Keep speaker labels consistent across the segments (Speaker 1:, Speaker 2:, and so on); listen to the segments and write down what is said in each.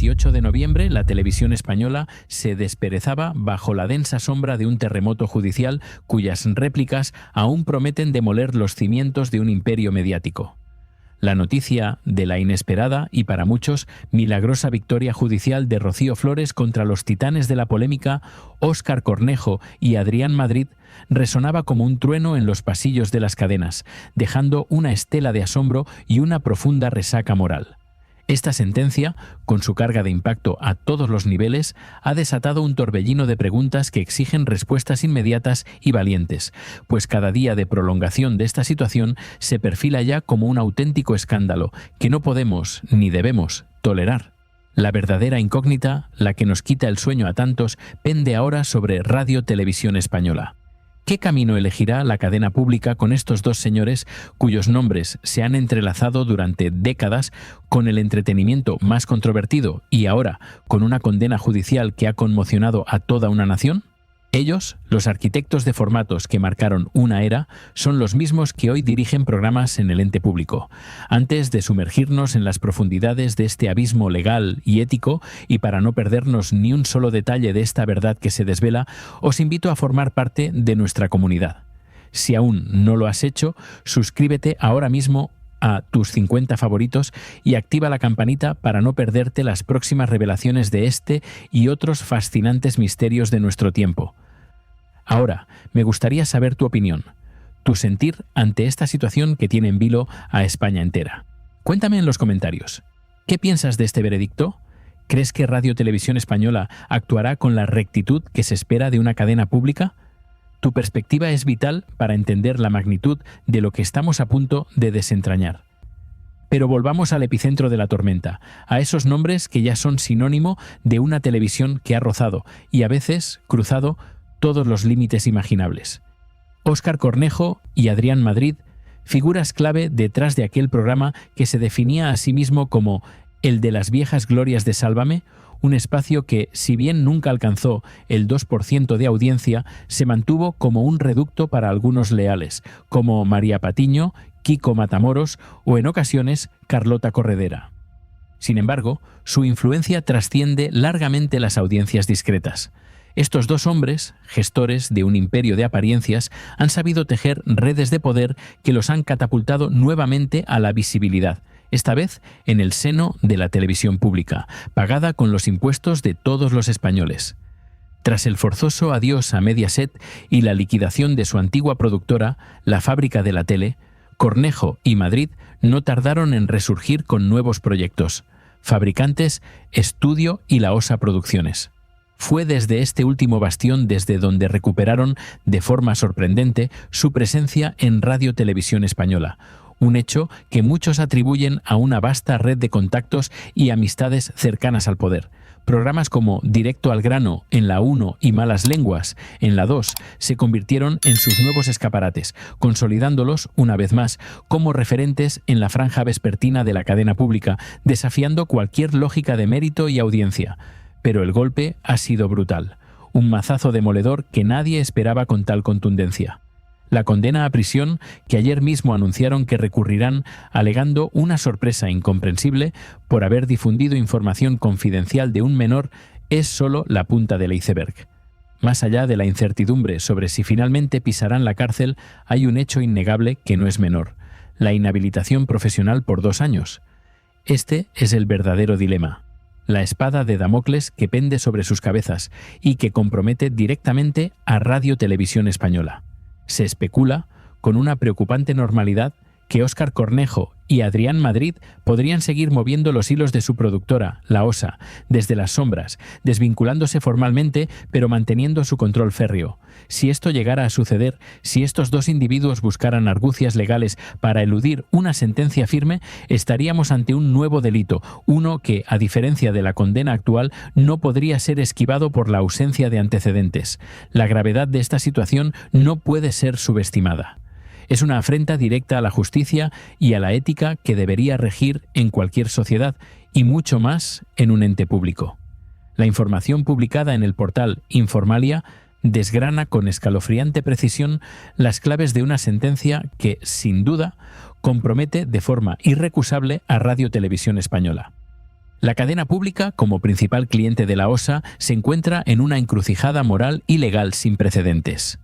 Speaker 1: 28 de noviembre, la televisión española se desperezaba bajo la densa sombra de un terremoto judicial cuyas réplicas aún prometen demoler los cimientos de un imperio mediático. La noticia de la inesperada y para muchos milagrosa victoria judicial de Rocío Flores contra los titanes de la polémica, Óscar Cornejo y Adrián Madrid, resonaba como un trueno en los pasillos de las cadenas, dejando una estela de asombro y una profunda resaca moral. Esta sentencia, con su carga de impacto a todos los niveles, ha desatado un torbellino de preguntas que exigen respuestas inmediatas y valientes, pues cada día de prolongación de esta situación se perfila ya como un auténtico escándalo que no podemos ni debemos tolerar. La verdadera incógnita, la que nos quita el sueño a tantos, pende ahora sobre Radio Televisión Española. ¿Qué camino elegirá la cadena pública con estos dos señores cuyos nombres se han entrelazado durante décadas con el entretenimiento más controvertido y ahora con una condena judicial que ha conmocionado a toda una nación? Ellos, los arquitectos de formatos que marcaron una era, son los mismos que hoy dirigen programas en el ente público. Antes de sumergirnos en las profundidades de este abismo legal y ético, y para no perdernos ni un solo detalle de esta verdad que se desvela, os invito a formar parte de nuestra comunidad. Si aún no lo has hecho, suscríbete ahora mismo a tus 50 favoritos y activa la campanita para no perderte las próximas revelaciones de este y otros fascinantes misterios de nuestro tiempo. Ahora, me gustaría saber tu opinión, tu sentir ante esta situación que tiene en vilo a España entera. Cuéntame en los comentarios. ¿Qué piensas de este veredicto? ¿Crees que Radio Televisión Española actuará con la rectitud que se espera de una cadena pública? Tu perspectiva es vital para entender la magnitud de lo que estamos a punto de desentrañar. Pero volvamos al epicentro de la tormenta, a esos nombres que ya son sinónimo de una televisión que ha rozado y a veces cruzado todos los límites imaginables. Óscar Cornejo y Adrián Madrid, figuras clave detrás de aquel programa que se definía a sí mismo como el de las viejas glorias de Sálvame, un espacio que, si bien nunca alcanzó el 2% de audiencia, se mantuvo como un reducto para algunos leales, como María Patiño, Kiko Matamoros o en ocasiones Carlota Corredera. Sin embargo, su influencia trasciende largamente las audiencias discretas. Estos dos hombres, gestores de un imperio de apariencias, han sabido tejer redes de poder que los han catapultado nuevamente a la visibilidad, esta vez en el seno de la televisión pública, pagada con los impuestos de todos los españoles. Tras el forzoso adiós a Mediaset y la liquidación de su antigua productora, la Fábrica de la Tele, Cornejo y Madrid no tardaron en resurgir con nuevos proyectos: Fabricantes, Estudio y La Osa Producciones. Fue desde este último bastión desde donde recuperaron de forma sorprendente su presencia en Radio Televisión Española, un hecho que muchos atribuyen a una vasta red de contactos y amistades cercanas al poder. Programas como Directo al Grano en la 1 y Malas Lenguas en la 2 se convirtieron en sus nuevos escaparates, consolidándolos, una vez más, como referentes en la franja vespertina de la cadena pública, desafiando cualquier lógica de mérito y audiencia. Pero el golpe ha sido brutal, un mazazo demoledor que nadie esperaba con tal contundencia. La condena a prisión, que ayer mismo anunciaron que recurrirán alegando una sorpresa incomprensible por haber difundido información confidencial de un menor, es solo la punta del iceberg. Más allá de la incertidumbre sobre si finalmente pisarán la cárcel, hay un hecho innegable que no es menor: la inhabilitación profesional por 2 años. Este es el verdadero dilema, la espada de Damocles que pende sobre sus cabezas y que compromete directamente a Radio Televisión Española. Se especula, con una preocupante normalidad, que Óscar Cornejo y Adrián Madrid podrían seguir moviendo los hilos de su productora, La Osa, desde las sombras, desvinculándose formalmente, pero manteniendo su control férreo. Si esto llegara a suceder, si estos dos individuos buscaran argucias legales para eludir una sentencia firme, estaríamos ante un nuevo delito, uno que, a diferencia de la condena actual, no podría ser esquivado por la ausencia de antecedentes. La gravedad de esta situación no puede ser subestimada. Es una afrenta directa a la justicia y a la ética que debería regir en cualquier sociedad y mucho más en un ente público. La información publicada en el portal Informalia desgrana con escalofriante precisión las claves de una sentencia que, sin duda, compromete de forma irrecusable a Radio Televisión Española. La cadena pública, como principal cliente de la OSA, se encuentra en una encrucijada moral y legal sin precedentes.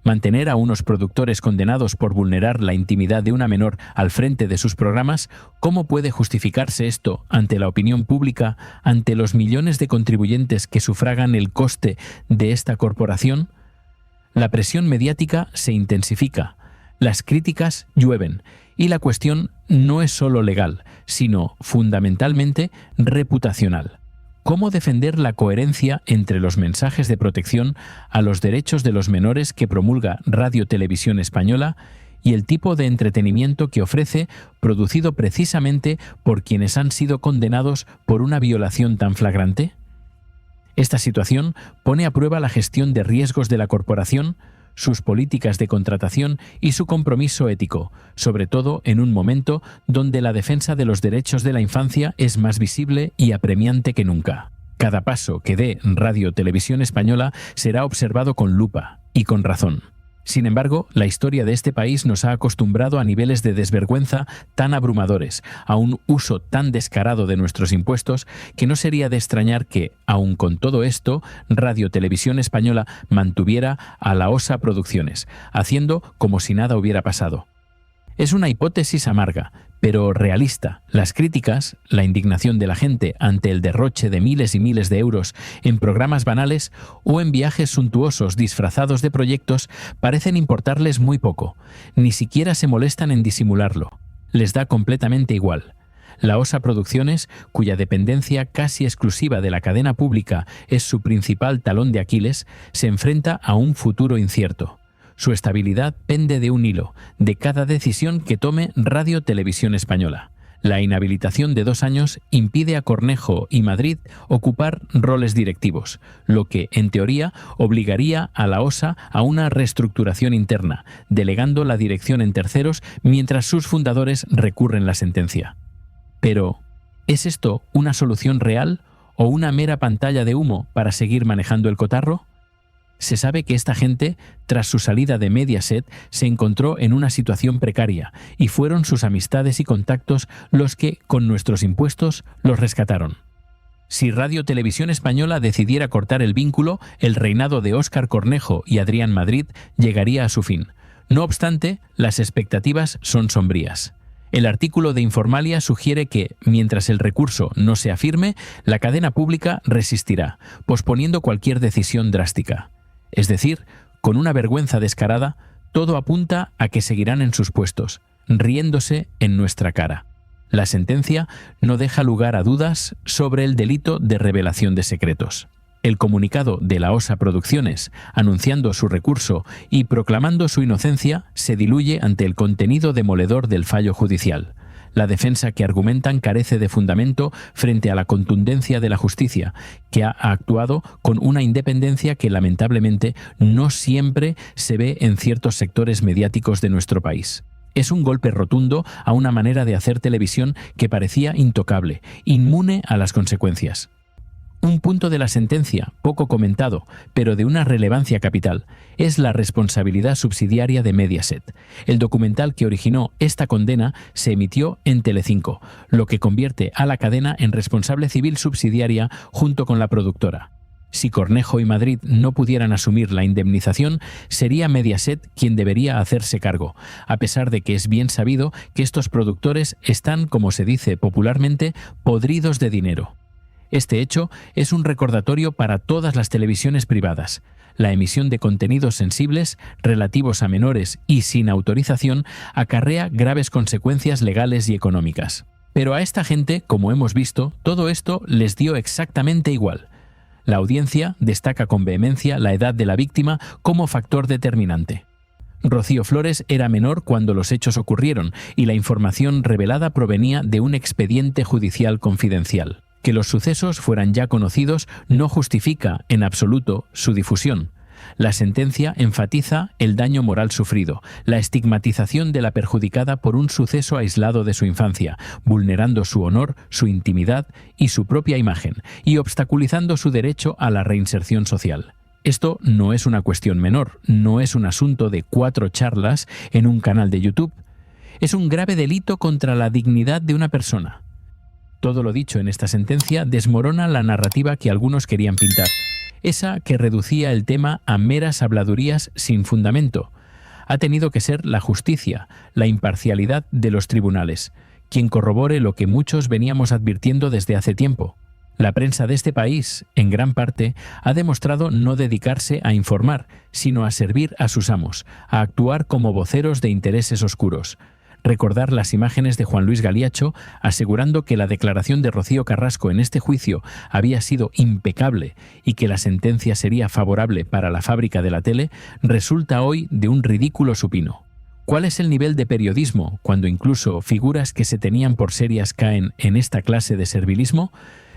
Speaker 1: Mantener a unos productores condenados por vulnerar la intimidad de una menor al frente de sus programas, ¿cómo puede justificarse esto ante la opinión pública, ante los millones de contribuyentes que sufragan el coste de esta corporación? La presión mediática se intensifica, las críticas llueven, y la cuestión no es solo legal, sino fundamentalmente reputacional. ¿Cómo defender la coherencia entre los mensajes de protección a los derechos de los menores que promulga Radio Televisión Española y el tipo de entretenimiento que ofrece, producido precisamente por quienes han sido condenados por una violación tan flagrante? Esta situación pone a prueba la gestión de riesgos de la corporación, sus políticas de contratación y su compromiso ético, sobre todo en un momento donde la defensa de los derechos de la infancia es más visible y apremiante que nunca. Cada paso que dé Radio Televisión Española será observado con lupa, y con razón. Sin embargo, la historia de este país nos ha acostumbrado a niveles de desvergüenza tan abrumadores, a un uso tan descarado de nuestros impuestos, que no sería de extrañar que, aun con todo esto, Radio Televisión Española mantuviera a la OSA Producciones, haciendo como si nada hubiera pasado. Es una hipótesis amarga, pero realista. Las críticas, la indignación de la gente ante el derroche de miles y miles de euros en programas banales o en viajes suntuosos disfrazados de proyectos parecen importarles muy poco. Ni siquiera se molestan en disimularlo. Les da completamente igual. La OSA Producciones, cuya dependencia casi exclusiva de la cadena pública es su principal talón de Aquiles, se enfrenta a un futuro incierto. Su estabilidad pende de un hilo, de cada decisión que tome Radio Televisión Española. La inhabilitación de 2 años impide a Cornejo y Madrid ocupar roles directivos, lo que, en teoría, obligaría a la OSA a una reestructuración interna, delegando la dirección en terceros mientras sus fundadores recurren la sentencia. Pero, ¿es esto una solución real o una mera pantalla de humo para seguir manejando el cotarro? Se sabe que esta gente, tras su salida de Mediaset, se encontró en una situación precaria y fueron sus amistades y contactos los que, con nuestros impuestos, los rescataron. Si Radio Televisión Española decidiera cortar el vínculo, el reinado de Óscar Cornejo y Adrián Madrid llegaría a su fin. No obstante, las expectativas son sombrías. El artículo de Informalia sugiere que, mientras el recurso no sea firme, la cadena pública resistirá, posponiendo cualquier decisión drástica. Es decir, con una vergüenza descarada, todo apunta a que seguirán en sus puestos, riéndose en nuestra cara. La sentencia no deja lugar a dudas sobre el delito de revelación de secretos. El comunicado de la OSA Producciones, anunciando su recurso y proclamando su inocencia, se diluye ante el contenido demoledor del fallo judicial. La defensa que argumentan carece de fundamento frente a la contundencia de la justicia, que ha actuado con una independencia que lamentablemente no siempre se ve en ciertos sectores mediáticos de nuestro país. Es un golpe rotundo a una manera de hacer televisión que parecía intocable, inmune a las consecuencias. Un punto de la sentencia, poco comentado, pero de una relevancia capital, es la responsabilidad subsidiaria de Mediaset. El documental que originó esta condena se emitió en Telecinco, lo que convierte a la cadena en responsable civil subsidiaria junto con la productora. Si Cornejo y Madrid no pudieran asumir la indemnización, sería Mediaset quien debería hacerse cargo, a pesar de que es bien sabido que estos productores están, como se dice popularmente, podridos de dinero. Este hecho es un recordatorio para todas las televisiones privadas. La emisión de contenidos sensibles, relativos a menores y sin autorización, acarrea graves consecuencias legales y económicas. Pero a esta gente, como hemos visto, todo esto les dio exactamente igual. La audiencia destaca con vehemencia la edad de la víctima como factor determinante. Rocío Flores era menor cuando los hechos ocurrieron y la información revelada provenía de un expediente judicial confidencial. Que los sucesos fueran ya conocidos no justifica en absoluto su difusión. La sentencia enfatiza el daño moral sufrido, la estigmatización de la perjudicada por un suceso aislado de su infancia, vulnerando su honor, su intimidad y su propia imagen, y obstaculizando su derecho a la reinserción social. Esto no es una cuestión menor, no es un asunto de 4 charlas en un canal de YouTube. Es un grave delito contra la dignidad de una persona. Todo lo dicho en esta sentencia desmorona la narrativa que algunos querían pintar, esa que reducía el tema a meras habladurías sin fundamento. Ha tenido que ser la justicia, la imparcialidad de los tribunales, quien corrobore lo que muchos veníamos advirtiendo desde hace tiempo. La prensa de este país, en gran parte, ha demostrado no dedicarse a informar, sino a servir a sus amos, a actuar como voceros de intereses oscuros. Recordar las imágenes de Juan Luis Galiacho asegurando que la declaración de Rocío Carrasco en este juicio había sido impecable y que la sentencia sería favorable para la fábrica de la tele resulta hoy de un ridículo supino. ¿Cuál es el nivel de periodismo cuando incluso figuras que se tenían por serias caen en esta clase de servilismo?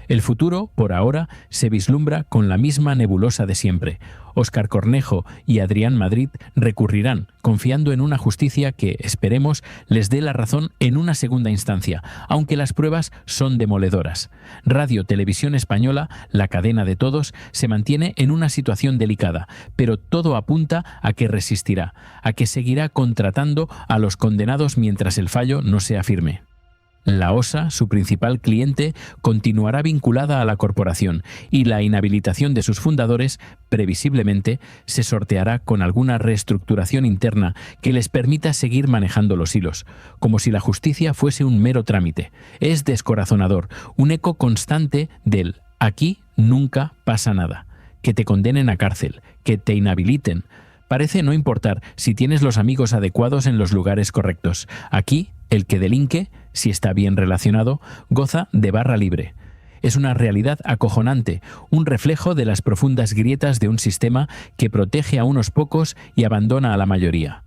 Speaker 1: El futuro, por ahora, se vislumbra con la misma nebulosa de siempre. Óscar Cornejo y Adrián Madrid recurrirán, confiando en una justicia que, esperemos, les dé la razón en una segunda instancia, aunque las pruebas son demoledoras. Radio Televisión Española, la cadena de todos, se mantiene en una situación delicada, pero todo apunta a que resistirá, a que seguirá contratando a los condenados mientras el fallo no sea firme. La OSA, su principal cliente, continuará vinculada a la corporación y la inhabilitación de sus fundadores, previsiblemente, se sorteará con alguna reestructuración interna que les permita seguir manejando los hilos, como si la justicia fuese un mero trámite. Es descorazonador, un eco constante del «aquí nunca pasa nada», que te condenen a cárcel, que te inhabiliten. Parece no importar si tienes los amigos adecuados en los lugares correctos. Aquí, el que delinque, si está bien relacionado, goza de barra libre. Es una realidad acojonante, un reflejo de las profundas grietas de un sistema que protege a unos pocos y abandona a la mayoría.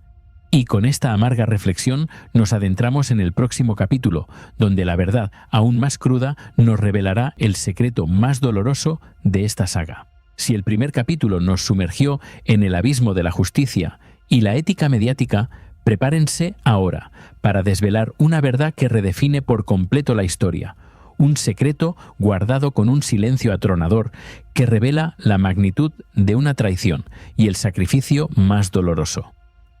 Speaker 1: Y con esta amarga reflexión nos adentramos en el próximo capítulo, donde la verdad, aún más cruda, nos revelará el secreto más doloroso de esta saga. Si el primer capítulo nos sumergió en el abismo de la justicia y la ética mediática, prepárense ahora para desvelar una verdad que redefine por completo la historia, un secreto guardado con un silencio atronador que revela la magnitud de una traición y el sacrificio más doloroso.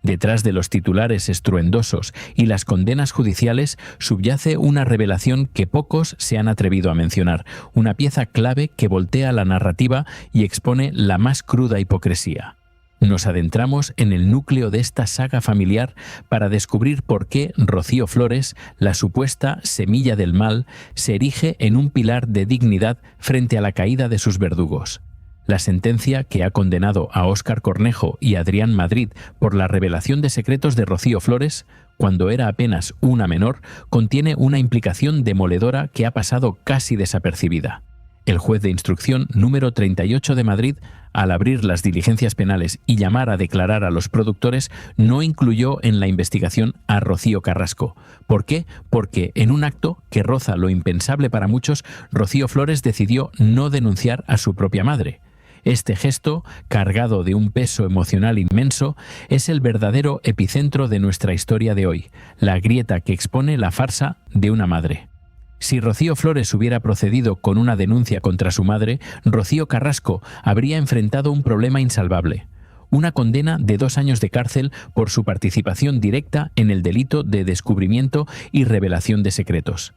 Speaker 1: Detrás de los titulares estruendosos y las condenas judiciales subyace una revelación que pocos se han atrevido a mencionar, una pieza clave que voltea la narrativa y expone la más cruda hipocresía. Nos adentramos en el núcleo de esta saga familiar para descubrir por qué Rocío Flores, la supuesta semilla del mal, se erige en un pilar de dignidad frente a la caída de sus verdugos. La sentencia que ha condenado a Óscar Cornejo y Adrián Madrid por la revelación de secretos de Rocío Flores, cuando era apenas una menor, contiene una implicación demoledora que ha pasado casi desapercibida. El juez de instrucción número 38 de Madrid, al abrir las diligencias penales y llamar a declarar a los productores, no incluyó en la investigación a Rocío Carrasco. ¿Por qué? Porque en un acto que roza lo impensable para muchos, Rocío Flores decidió no denunciar a su propia madre. Este gesto, cargado de un peso emocional inmenso, es el verdadero epicentro de nuestra historia de hoy, la grieta que expone la farsa de una madre. Si Rocío Flores hubiera procedido con una denuncia contra su madre, Rocío Carrasco habría enfrentado un problema insalvable: una condena de 2 años de cárcel por su participación directa en el delito de descubrimiento y revelación de secretos.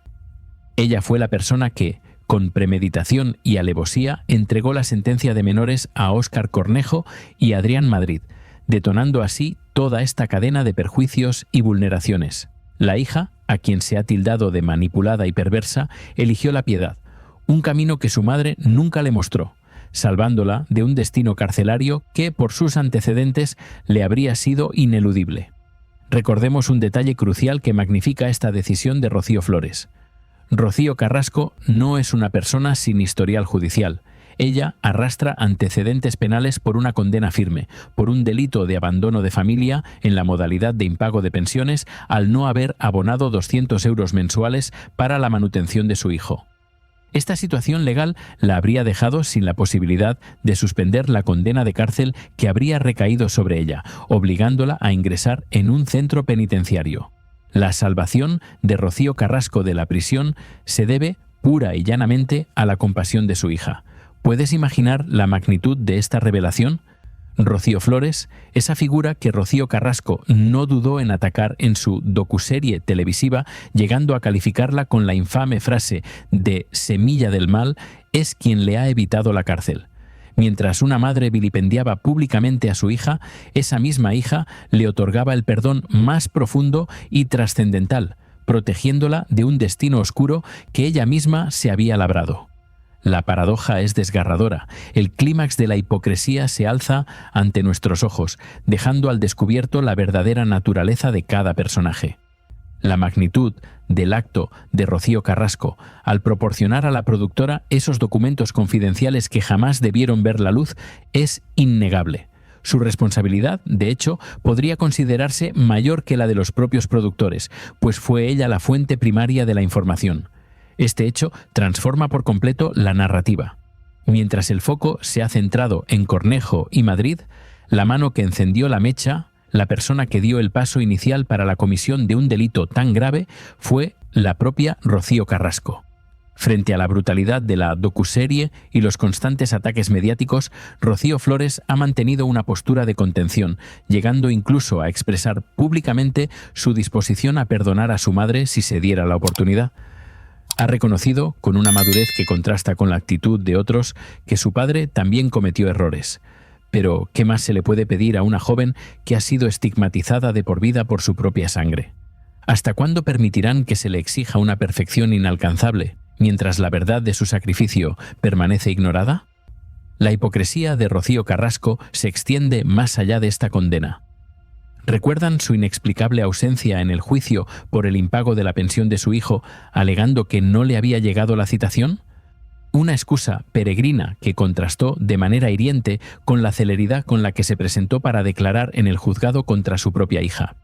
Speaker 1: Ella fue la persona que, con premeditación y alevosía, entregó la sentencia de menores a Óscar Cornejo y Adrián Madrid, detonando así toda esta cadena de perjuicios y vulneraciones. La hija, a quien se ha tildado de manipulada y perversa, eligió la piedad, un camino que su madre nunca le mostró, salvándola de un destino carcelario que, por sus antecedentes, le habría sido ineludible. Recordemos un detalle crucial que magnifica esta decisión de Rocío Flores. Rocío Carrasco no es una persona sin historial judicial. Ella arrastra antecedentes penales por una condena firme, por un delito de abandono de familia en la modalidad de impago de pensiones al no haber abonado 200 euros mensuales para la manutención de su hijo. Esta situación legal la habría dejado sin la posibilidad de suspender la condena de cárcel que habría recaído sobre ella, obligándola a ingresar en un centro penitenciario. La salvación de Rocío Carrasco de la prisión se debe pura y llanamente a la compasión de su hija. ¿Puedes imaginar la magnitud de esta revelación? Rocío Flores, esa figura que Rocío Carrasco no dudó en atacar en su docuserie televisiva, llegando a calificarla con la infame frase de «semilla del mal», es quien le ha evitado la cárcel. Mientras una madre vilipendiaba públicamente a su hija, esa misma hija le otorgaba el perdón más profundo y trascendental, protegiéndola de un destino oscuro que ella misma se había labrado. La paradoja es desgarradora. El clímax de la hipocresía se alza ante nuestros ojos, dejando al descubierto la verdadera naturaleza de cada personaje. La magnitud del acto de Rocío Carrasco al proporcionar a la productora esos documentos confidenciales que jamás debieron ver la luz es innegable. Su responsabilidad, de hecho, podría considerarse mayor que la de los propios productores, pues fue ella la fuente primaria de la información. Este hecho transforma por completo la narrativa. Mientras el foco se ha centrado en Cornejo y Madrid, la mano que encendió la mecha, la persona que dio el paso inicial para la comisión de un delito tan grave, fue la propia Rocío Carrasco. Frente a la brutalidad de la docuserie y los constantes ataques mediáticos, Rocío Flores ha mantenido una postura de contención, llegando incluso a expresar públicamente su disposición a perdonar a su madre si se diera la oportunidad. Ha reconocido, con una madurez que contrasta con la actitud de otros, que su padre también cometió errores. Pero, ¿qué más se le puede pedir a una joven que ha sido estigmatizada de por vida por su propia sangre? ¿Hasta cuándo permitirán que se le exija una perfección inalcanzable, mientras la verdad de su sacrificio permanece ignorada? La hipocresía de Rocío Carrasco se extiende más allá de esta condena. ¿Recuerdan su inexplicable ausencia en el juicio por el impago de la pensión de su hijo, alegando que no le había llegado la citación? Una excusa peregrina que contrastó de manera hiriente con la celeridad con la que se presentó para declarar en el juzgado contra su propia hija.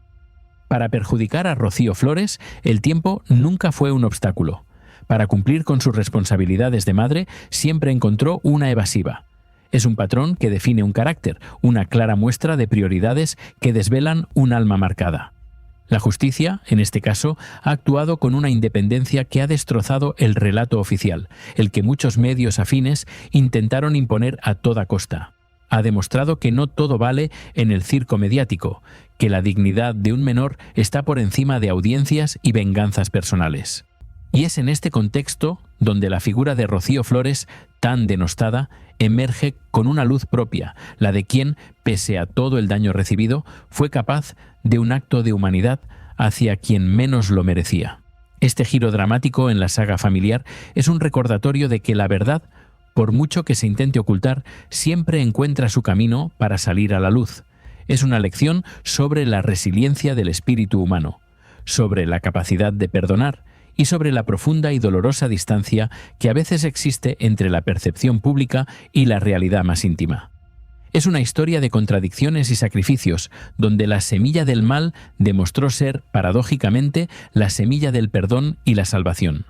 Speaker 1: Para perjudicar a Rocío Flores, el tiempo nunca fue un obstáculo. Para cumplir con sus responsabilidades de madre, siempre encontró una evasiva. Es un patrón que define un carácter, una clara muestra de prioridades que desvelan un alma marcada. La justicia, en este caso, ha actuado con una independencia que ha destrozado el relato oficial, el que muchos medios afines intentaron imponer a toda costa. Ha demostrado que no todo vale en el circo mediático, que la dignidad de un menor está por encima de audiencias y venganzas personales. Y es en este contexto donde la figura de Rocío Flores, tan denostada, emerge con una luz propia, la de quien, pese a todo el daño recibido, fue capaz de un acto de humanidad hacia quien menos lo merecía. Este giro dramático en la saga familiar es un recordatorio de que la verdad, por mucho que se intente ocultar, siempre encuentra su camino para salir a la luz. Es una lección sobre la resiliencia del espíritu humano, sobre la capacidad de perdonar y sobre la profunda y dolorosa distancia que a veces existe entre la percepción pública y la realidad más íntima. Es una historia de contradicciones y sacrificios, donde la semilla del mal demostró ser, paradójicamente, la semilla del perdón y la salvación.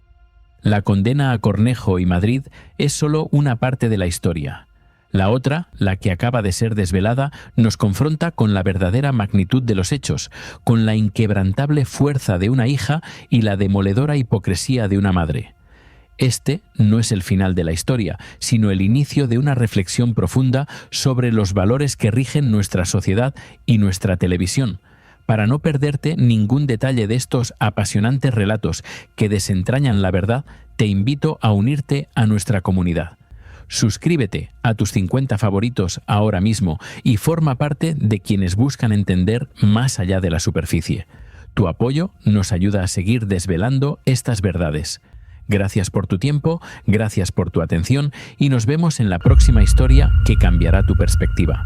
Speaker 1: La condena a Cornejo y Madrid es solo una parte de la historia. La otra, la que acaba de ser desvelada, nos confronta con la verdadera magnitud de los hechos, con la inquebrantable fuerza de una hija y la demoledora hipocresía de una madre. Este no es el final de la historia, sino el inicio de una reflexión profunda sobre los valores que rigen nuestra sociedad y nuestra televisión. Para no perderte ningún detalle de estos apasionantes relatos que desentrañan la verdad, te invito a unirte a nuestra comunidad. Suscríbete a tus 50 favoritos ahora mismo y forma parte de quienes buscan entender más allá de la superficie. Tu apoyo nos ayuda a seguir desvelando estas verdades. Gracias por tu tiempo, gracias por tu atención y nos vemos en la próxima historia que cambiará tu perspectiva.